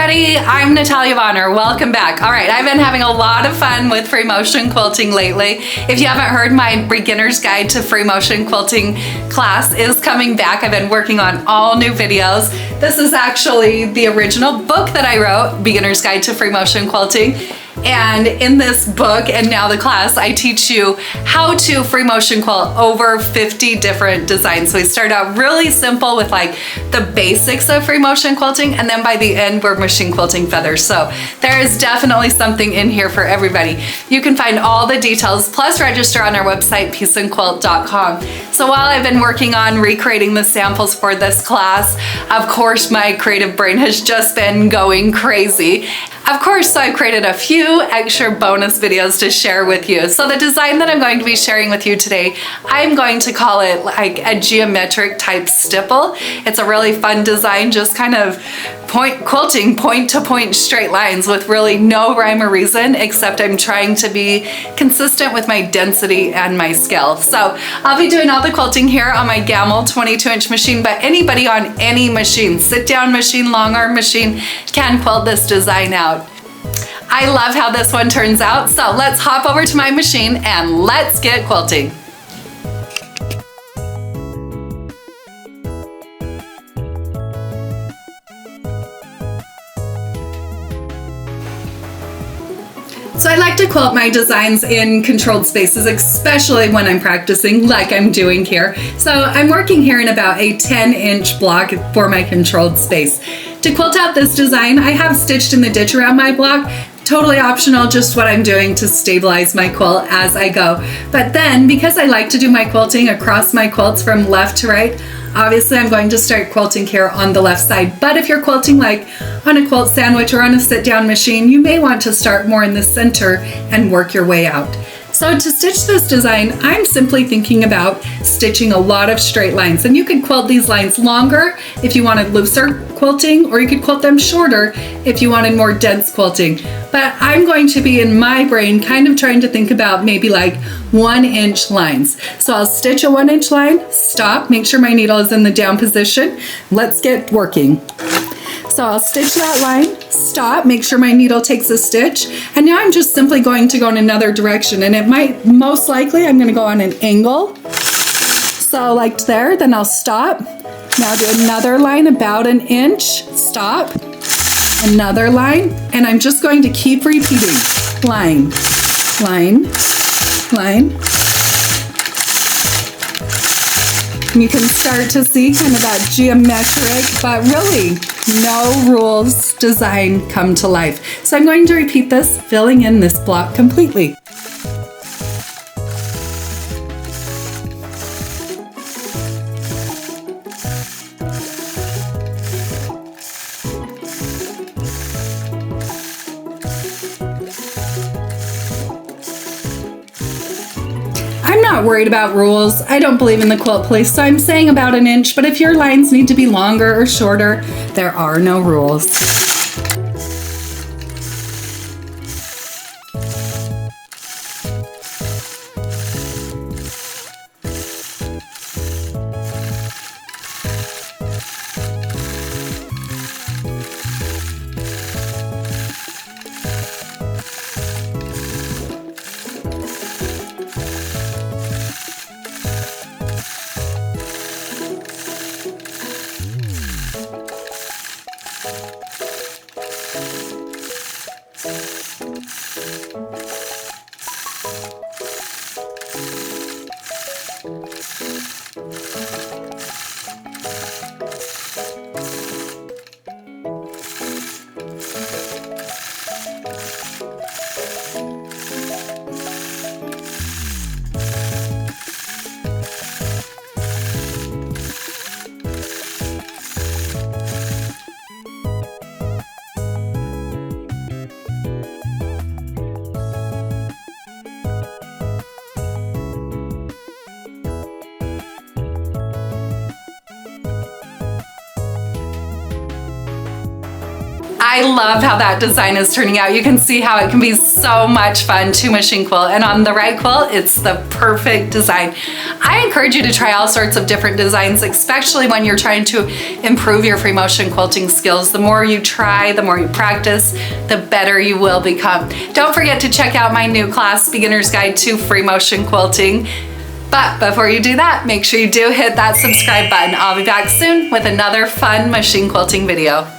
everybody, I'm Natalia Bonner. Welcome back. All right, I've been having a lot of fun with Free-Motion Quilting lately. If you haven't heard, my beginner's guide to Free-Motion Quilting class is coming back. I've been working on all new videos. This is actually the original book that I wrote, Beginner's Guide to Free-Motion Quilting. And in this book and now the class, I teach you how to free motion quilt over 50 different designs. So we start out really simple with like the basics of free motion quilting, and then by the end we're machine quilting feathers. So there is definitely something in here for everybody. You can find all the details plus register on our website, peaceandquilt.com. So while I've been working on recreating the samples for this class, of course my creative brain has just been going crazy. Of course, so I've created a few extra bonus videos to share with you. So the design that I'm going to be sharing with you today, I'm going to call it like a geometric type stipple. It's a really fun design, just kind of quilting point to point straight lines with really no rhyme or reason, except I'm trying to be consistent with my density and my scale. So I'll be doing all the quilting here on my Gamble 22-inch machine, but anybody on any machine, sit down machine, long arm machine, can quilt this design out. I love how this one turns out, so let's hop over to my machine and let's get quilting. So I like to quilt my designs in controlled spaces, especially when I'm practicing like I'm doing here. So I'm working here in about a 10-inch block for my controlled space. To quilt out this design, I have stitched in the ditch around my block. Totally optional, just what I'm doing to stabilize my quilt as I go. But then, because I like to do my quilting across my quilts from left to right, obviously I'm going to start quilting here on the left side. But if you're quilting like on a quilt sandwich or on a sit-down machine, you may want to start more in the center and work your way out. So to stitch this design, I'm simply thinking about stitching a lot of straight lines. And you could quilt these lines longer if you wanted looser quilting, or you could quilt them shorter if you wanted more dense quilting. But I'm going to be in my brain kind of trying to think about maybe like 1-inch lines. So I'll stitch a 1-inch line, stop, make sure my needle is in the down position. Let's get working. So I'll stitch that line, stop, make sure my needle takes a stitch, and now I'm just simply going to go in another direction, and it might, most likely, I'm gonna go on an angle. So like there, then I'll stop. Now do another line about 1 inch, stop, another line, and I'm just going to keep repeating. Line, line, line. You can start to see kind of that geometric, but really no rules design come to life. So I'm going to repeat this, filling in this block completely. I'm not worried about rules. I don't believe in the quilt place, so I'm saying about 1 inch, but if your lines need to be longer or shorter, there are no rules. I love how that design is turning out. You can see how it can be so much fun to machine quilt, and on the right quilt, it's the perfect design. I encourage you to try all sorts of different designs, especially when you're trying to improve your free motion quilting skills. The more you try, the more you practice, the better you will become. Don't forget to check out my new class, Beginner's Guide to Free Motion Quilting. But before you do that, make sure you do hit that subscribe button. I'll be back soon with another fun machine quilting video.